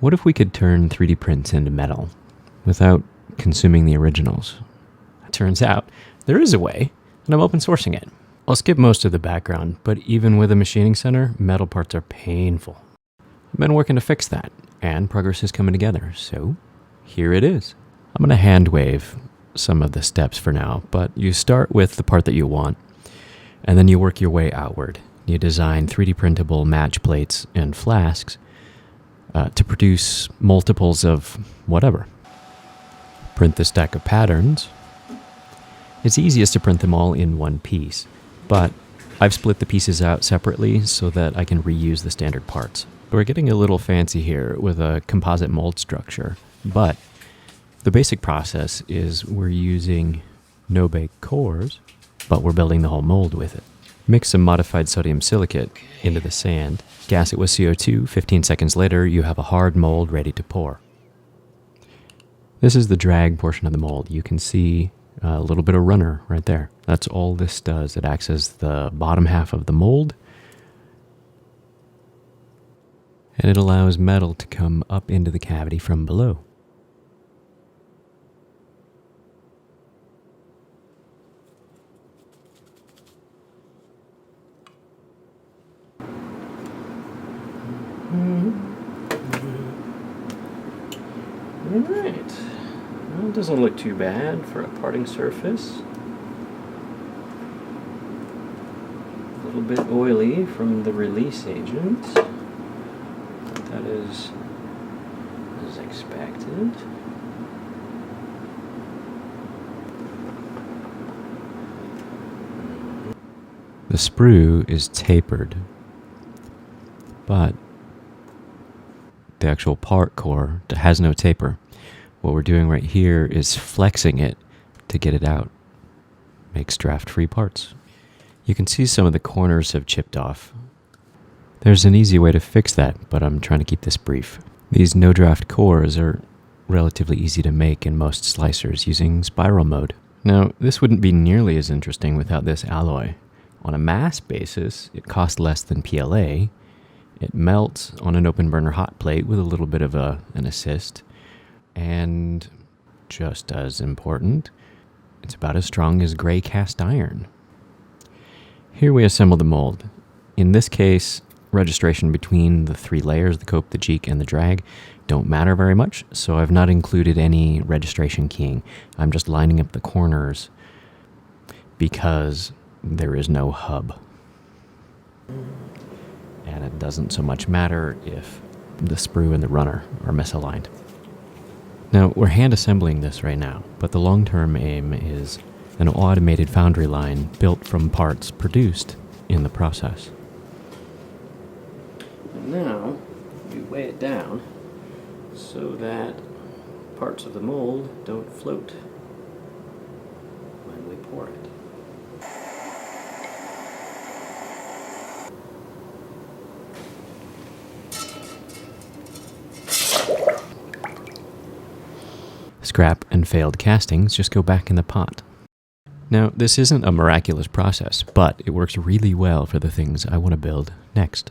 What if we could turn 3D prints into metal without consuming the originals? It turns out there is a way, and I'm open sourcing it. I'll skip most of the background, but even with a machining center, metal parts are painful. I've been working to fix that, and progress is coming together, so here it is. I'm going to hand wave some of the steps for now, but you start with the part that you want, and then you work your way outward. You design 3D printable match plates and flasks to produce multiples of whatever. Print the stack of patterns. It's easiest to print them all in one piece, but I've split the pieces out separately so that I can reuse the standard parts. We're getting a little fancy here with a composite mold structure, but the basic process is we're using no-bake cores, but we're building the whole mold with it. Mix some modified sodium silicate into the sand, gas it with CO2, 15 seconds later you have a hard mold ready to pour. This is the drag portion of the mold. You can see a little bit of runner right there. That's all this does. It acts as the bottom half of the mold, and it allows metal to come up into the cavity from below. Alright, well, it doesn't look too bad for a parting surface. A little bit oily from the release agent. That is as expected. The sprue is tapered, but the actual part core has no taper. What we're doing right here is flexing it to get it out. Makes draft-free parts. You can see some of the corners have chipped off. There's an easy way to fix that, but I'm trying to keep this brief. These no-draft cores are relatively easy to make in most slicers using spiral mode. Now, this wouldn't be nearly as interesting without this alloy. On a mass basis, it costs less than PLA. It melts on an open burner hot plate with a little bit of an assist. And just as important, it's about as strong as gray cast iron. Here we assemble the mold. In this case, registration between the three layers, the cope, the cheek, and the drag, don't matter very much, so I've not included any registration keying. I'm just lining up the corners because there is no hub. And it doesn't so much matter if the sprue and the runner are misaligned. Now, we're hand assembling this right now, but the long-term aim is an automated foundry line built from parts produced in the process. And now, we weigh it down so that parts of the mold don't float when we pour it. Scrap and failed castings just go back in the pot. Now, this isn't a miraculous process, but it works really well for the things I want to build next.